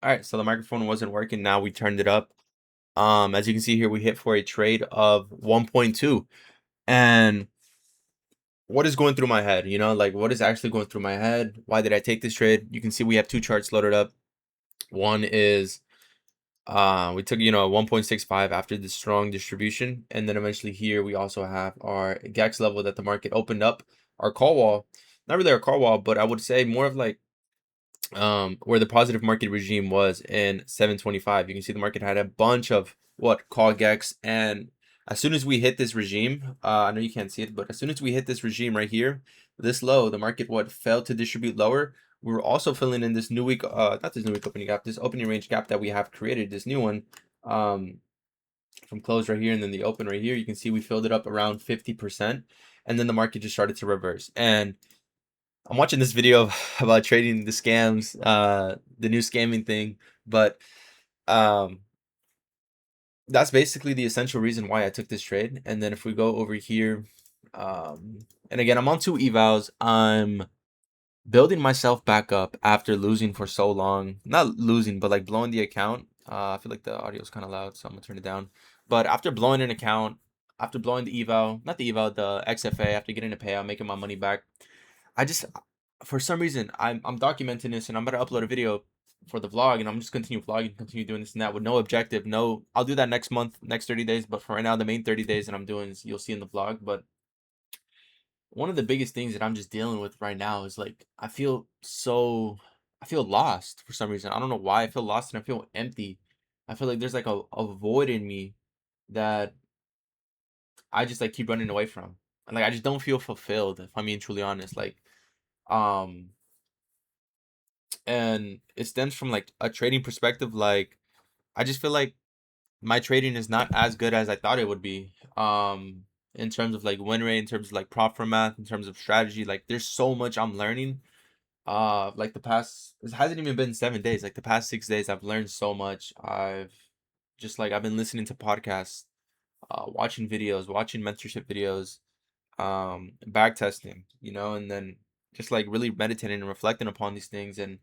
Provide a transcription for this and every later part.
All right, so the microphone wasn't working. Now we turned it up. As you can see here, we hit for a trade of 1.2. And what is going through my head? Like what is actually going through my head? Why did I take this trade? You can see we have two charts loaded up. One is we took 1.65 after the strong distribution, and then eventually here we also have our GAX level that the market opened up, our call wall. Not really our call wall, but I would say more of like where the positive market regime was in 725. You can see the market had a bunch of call gaps, and as soon as we hit this regime, I know you can't see it, but as soon as we hit this regime right here, this low, the market failed to distribute lower. We were also filling in this new week, not this new week opening gap, this opening range gap that we have created, this new one, from close right here and then the open right here. You can see we filled it up around 50%, and then the market just started to reverse. And I'm watching this video about trading the scams, the new scamming thing, but um, that's basically the essential reason why I took this trade. And then if we go over here, and again, I'm on two evals. I'm building myself back up after losing for so long. Not losing, but like blowing the account. I feel like the audio is kind of loud, so I'm gonna turn it down. But after blowing an account, after blowing the eval, not the eval, the XFA, after getting a payout, making my money back, I just, for some reason, I'm documenting this, and I'm gonna upload a video for the vlog, and I'm just continue vlogging, continue doing this and that with no objective. No, I'll do that next month, next 30 days. But for right now, the main 30 days that I'm doing is you'll see in the vlog. But one of the biggest things that I'm just dealing with right now is like I feel lost for some reason. I don't know why I feel lost and I feel empty. I feel like there's like a void in me that I just like keep running away from. And like I just don't feel fulfilled, if I'm being truly honest. Like um and it stems from like a trading perspective. Like I just feel like my trading is not as good as I thought it would be. In terms of like win rate, in terms of like prop format, in terms of strategy, like there's so much I'm learning. Like the past, it hasn't even been 7 days. Like the past 6 days, I've learned so much. I've been listening to podcasts, watching videos, watching mentorship videos, back testing, and then just like really meditating and reflecting upon these things. And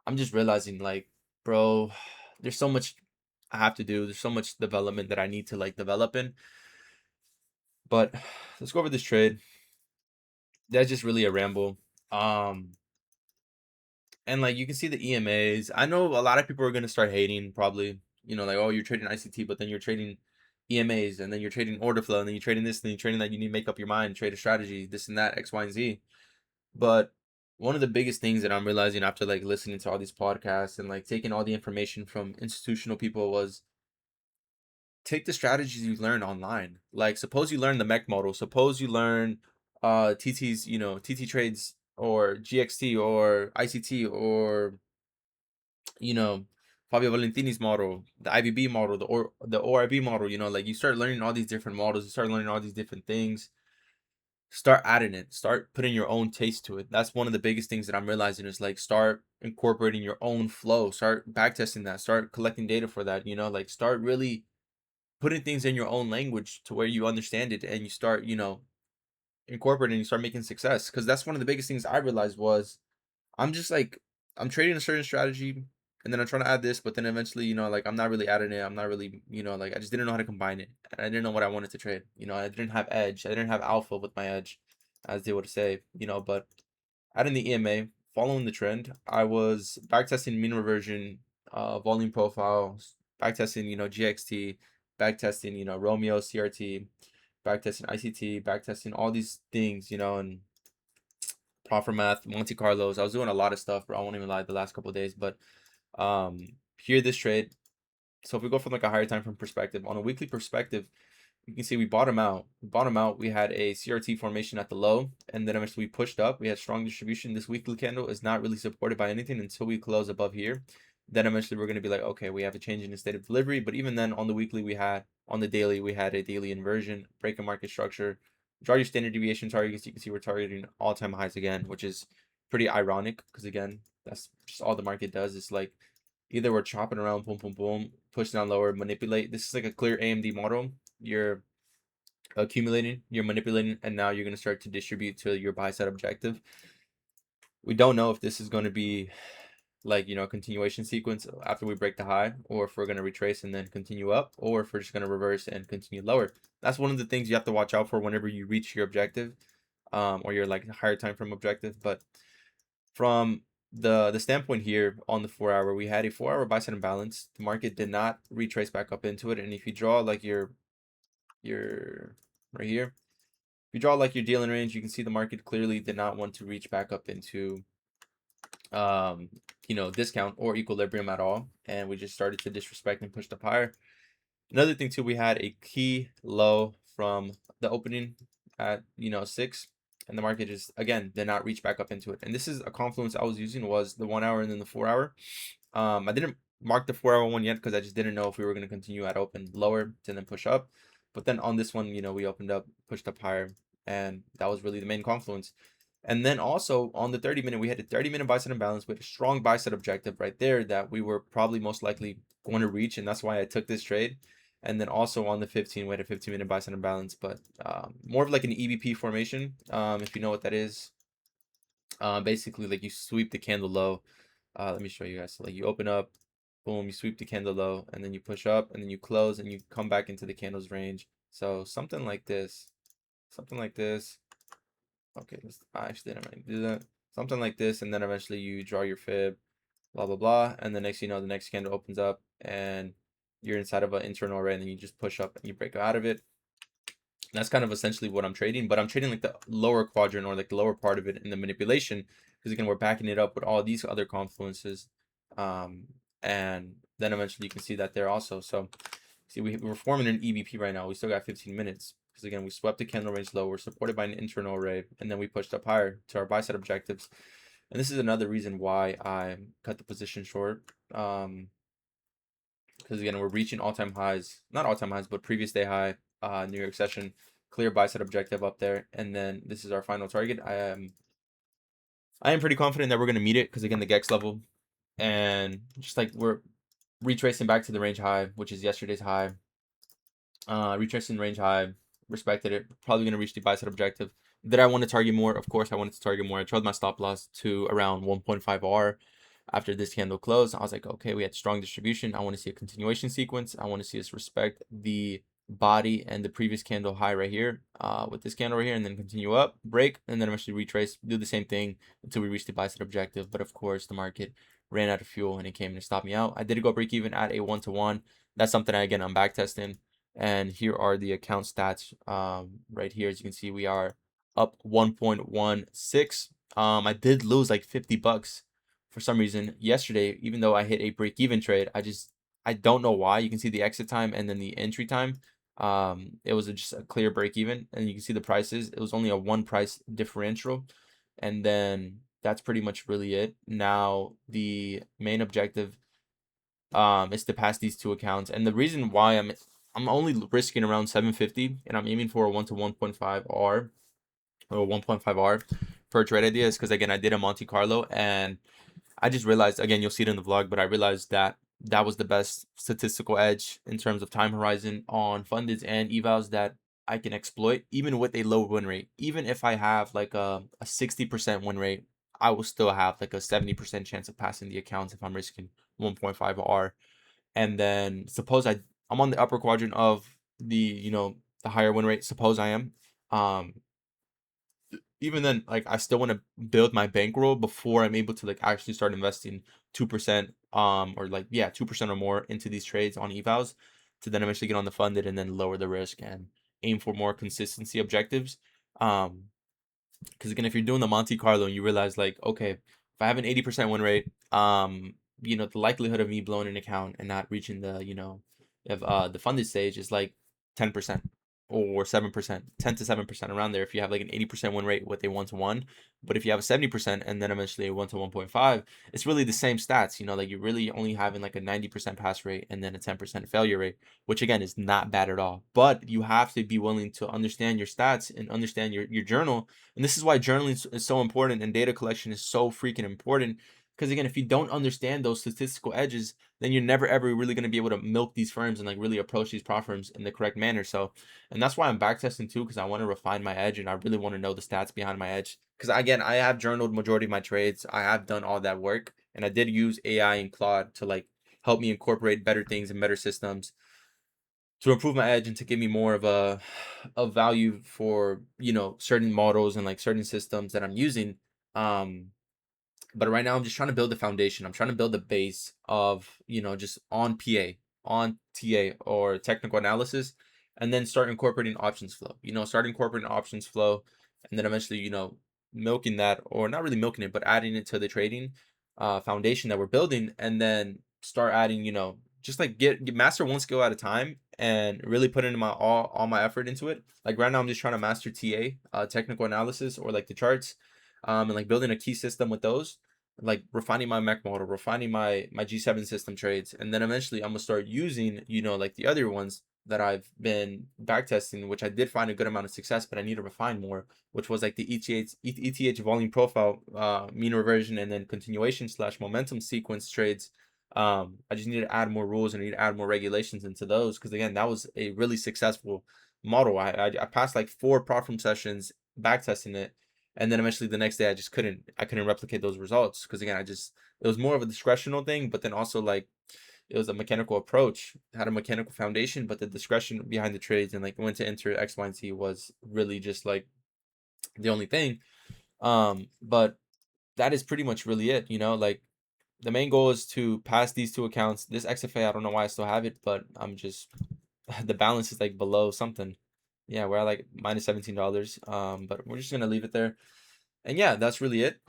I'm just realizing like, bro, there's so much I have to do. There's so much development that I need to like develop in. But let's go over this trade. That's just really a ramble. Um, and like you can see the EMAs. I know a lot of people are gonna start hating probably. Like, oh, you're trading ICT, but then you're trading EMAs, and then you're trading order flow, and then you're trading this, and then you're trading that. You need to make up your mind, trade a strategy, this and that, X, Y, and Z. But one of the biggest things that I'm realizing after like listening to all these podcasts and like taking all the information from institutional people was take the strategies you learn online. Like suppose you learn the MEC model, suppose you learn TT's, TT trades or GXT or ICT or you know Fabio Valentini's model, the IBB model, the ORB model, like you start learning all these different models, you start learning all these different things, start adding it, start putting your own taste to it. That's one of the biggest things that I'm realizing is like start incorporating your own flow, start backtesting that, start collecting data for that, like start really putting things in your own language to where you understand it, and you start, incorporating, you start making success. Because that's one of the biggest things I realized was I'm just like I'm trading a certain strategy, and then I'm trying to add this, but then eventually, like I'm not really adding it. I'm not really, like I just didn't know how to combine it, and I didn't know what I wanted to trade. I didn't have edge. I didn't have alpha with my edge, as they would say. But adding the EMA, following the trend, I was backtesting mean reversion, volume profiles, backtesting, GXT, backtesting, Romeo, CRT, backtesting ICT, backtesting all these things, and Proffer Math, Monte Carlos. I was doing a lot of stuff, bro. I won't even lie, the last couple of days. But here this trade. So if we go from like a higher time frame perspective, on a weekly perspective, you can see we bottom out. We had a CRT formation at the low, and then eventually we pushed up. We had strong distribution. This weekly candle is not really supported by anything until we close above here. Then eventually we're going to be like, okay, we have a change in the state of delivery. But even then, on the weekly, on the daily, we had a daily inversion, break a market structure. Draw your standard deviation targets. You can see we're targeting all-time highs again, which is pretty ironic because again, that's just all the market does. It's like either we're chopping around, boom, boom, boom, push down lower, manipulate. This is like a clear AMD model. You're accumulating, you're manipulating, and now you're going to start to distribute to your buy side objective. We don't know if this is going to be like, you know, a continuation sequence after we break the high, or if we're going to retrace and then continue up, or if we're just going to reverse and continue lower. That's one of the things you have to watch out for whenever you reach your objective, or your like higher time frame objective. But from the standpoint here on the 4 hour, we had a 4 hour buy side imbalance. The market did not retrace back up into it. And if you draw like your right here, if you draw like your dealing range, you can see the market clearly did not want to reach back up into you know, discount or equilibrium at all, and we just started to disrespect and pushed up higher. Another thing too, we had a key low from the opening at, you know, 6, and the market just again did not reach back up into it. And this is a confluence I was using, was the 1 hour and then the 4 hour. I didn't mark the 4 hour one yet because I just didn't know if we were going to continue at open lower to then push up. But then on this one, you know, we opened up, pushed up higher, and that was really the main confluence. And then also on the 30-minute, we had a 30-minute buy side imbalance with a strong buy side objective right there that we were probably most likely going to reach, and that's why I took this trade. And then also on the 15, we had a 15-minute buy side imbalance, but more of like an EBP formation, if you know what that is. Basically, like you sweep the candle low. Let me show you guys. So, like you open up, boom, you sweep the candle low, and then you push up, and then you close, and you come back into the candle's range. So something like this, something like this. Okay, I actually didn't really do that. Something like this, and then eventually you draw your fib, blah blah blah, and the next you know, the next candle opens up, and you're inside of an internal array, and then you just push up and you break out of it. That's kind of essentially what I'm trading, but I'm trading like the lower quadrant or like the lower part of it in the manipulation, because again, we're backing it up with all these other confluences, and then eventually you can see that there also. So see, we're forming an EBP right now. We still got 15 minutes because again, we swept the candle range low. We're supported by an internal array, and then we pushed up higher to our buy side objectives. And this is another reason why I cut the position short. Because again, we're reaching all-time highs, not all-time highs, but previous day high, New York session, clear buy side objective up there, and then this is our final target. I am pretty confident that we're gonna meet it because again, the GEX level, and just like we're retracing back to the range high, which is yesterday's high. Retracing range high, respected it. Probably gonna reach the buy side objective. Did I want to target more? Of course, I wanted to target more. I chose my stop loss to around 1.5 R. After this candle closed, I was like, okay, we had strong distribution. I want to see a continuation sequence. I want to see us respect the body and the previous candle high right here, with this candle right here, and then continue up, break, and then eventually retrace, do the same thing until we reach the buy side objective. But of course, the market ran out of fuel and it came to stop me out. I did go break even at a 1-to-1. That's something again I'm back testing. And here are the account stats. Right here, as you can see, we are up 1.16. I did lose like $50 for some reason yesterday, even though I hit a break even trade. I don't know why. You can see the exit time and then the entry time. It was just a clear break even, and you can see the prices. It was only a one price differential, and then that's pretty much really it. Now the main objective is to pass these two accounts, and the reason why I'm only risking around 750, and I'm aiming for a 1 to 1.5 R or 1.5 R per trade idea is because again, I did a Monte Carlo, and I just realized, again, you'll see it in the vlog, but I realized that that was the best statistical edge in terms of time horizon on fundeds and evals that I can exploit, even with a low win rate. Even if I have like a 60% win rate, I will still have like a 70% chance of passing the accounts if I'm risking 1.5 R. And then suppose I'm on the upper quadrant of the, you know, the higher win rate. Suppose I am. Um, Even then, like I still want to build my bankroll before I'm able to like actually start investing 2%, or like, yeah, 2% or more into these trades on evals to then eventually get on the funded and then lower the risk and aim for more consistency objectives. Because again, if you're doing the Monte Carlo and you realize like, okay, if I have an 80% win rate, you know, the likelihood of me blowing an account and not reaching the, you know, if the funded stage is like 10% or 7%, 10 to 7% around there. If you have like an 80% win rate with a 1-to-1, but if you have a 70% and then eventually a 1 to 1.5, it's really the same stats. You know, like you're really only having like a 90% pass rate and then a 10% failure rate, which again is not bad at all. But you have to be willing to understand your stats and understand your journal. And this is why journaling is so important and data collection is so freaking important. Because again, if you don't understand those statistical edges, then you're never ever really going to be able to milk these firms and like really approach these prop firms in the correct manner. So, and that's why I'm backtesting too, because I want to refine my edge and I really want to know the stats behind my edge. Because again, I have journaled majority of my trades. I have done all that work, and I did use AI and Claude to like help me incorporate better things and better systems to improve my edge and to give me more of a value for, you know, certain models and like certain systems that I'm using. Um, but right now I'm just trying to build the foundation. I'm trying to build the base of, you know, just on PA, on TA or technical analysis, and then start incorporating options flow. You know, start incorporating options flow, and then eventually, you know, milking that, or not really milking it, but adding it to the trading foundation that we're building, and then start adding, you know, just like get master one skill at a time and really put in my all my effort into it. Like right now I'm just trying to master TA, technical analysis, or like the charts, and like building a key system with those, like refining my Mech model, refining my G7 system trades, and then eventually I'm gonna start using, you know, like the other ones that I've been backtesting, which I did find a good amount of success, but I need to refine more, which was like the ETH volume profile, mean reversion, and then continuation slash momentum sequence trades. I just need to add more rules and I need to add more regulations into those, because again, that was a really successful model. I passed like 4 prop firm sessions backtesting it, and then eventually the next day I couldn't replicate those results, because again, it was more of a discretional thing, but then also like it was a mechanical approach, had a mechanical foundation, but the discretion behind the trades and like when to enter X, Y, and Z was really just like the only thing. But that is pretty much really it, you know, like the main goal is to pass these 2 accounts. This XFA, I don't know why I still have it, but I'm just the balance is like below something. Yeah, we're at like minus $17. But we're just gonna leave it there. And yeah, that's really it.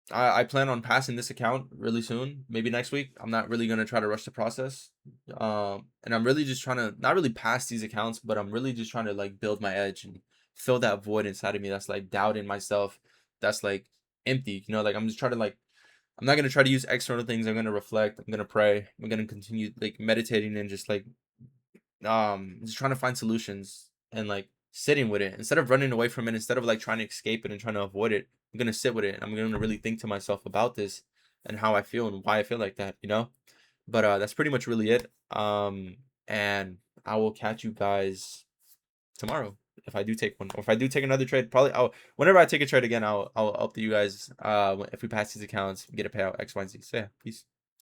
I plan on passing this account really soon, maybe next week. I'm not really gonna try to rush the process. And I'm really just trying to not really pass these accounts, but I'm really just trying to like build my edge and fill that void inside of me that's like doubting myself, that's like empty. You know, like I'm just trying to like I'm not gonna try to use external things. I'm gonna reflect. I'm gonna pray. I'm gonna continue like meditating and just like just trying to find solutions and like sitting with it instead of running away from it, instead of like trying to escape it and trying to avoid it. I'm gonna sit with it and I'm gonna really think to myself about this and how I feel and why I feel like that, you know. But that's pretty much really it. And I will catch you guys tomorrow if I do take one, or if I do take another trade. Probably I'll whenever I take a trade again, I'll update you guys if we pass these accounts, get a payout X, Y, and Z. So yeah, peace.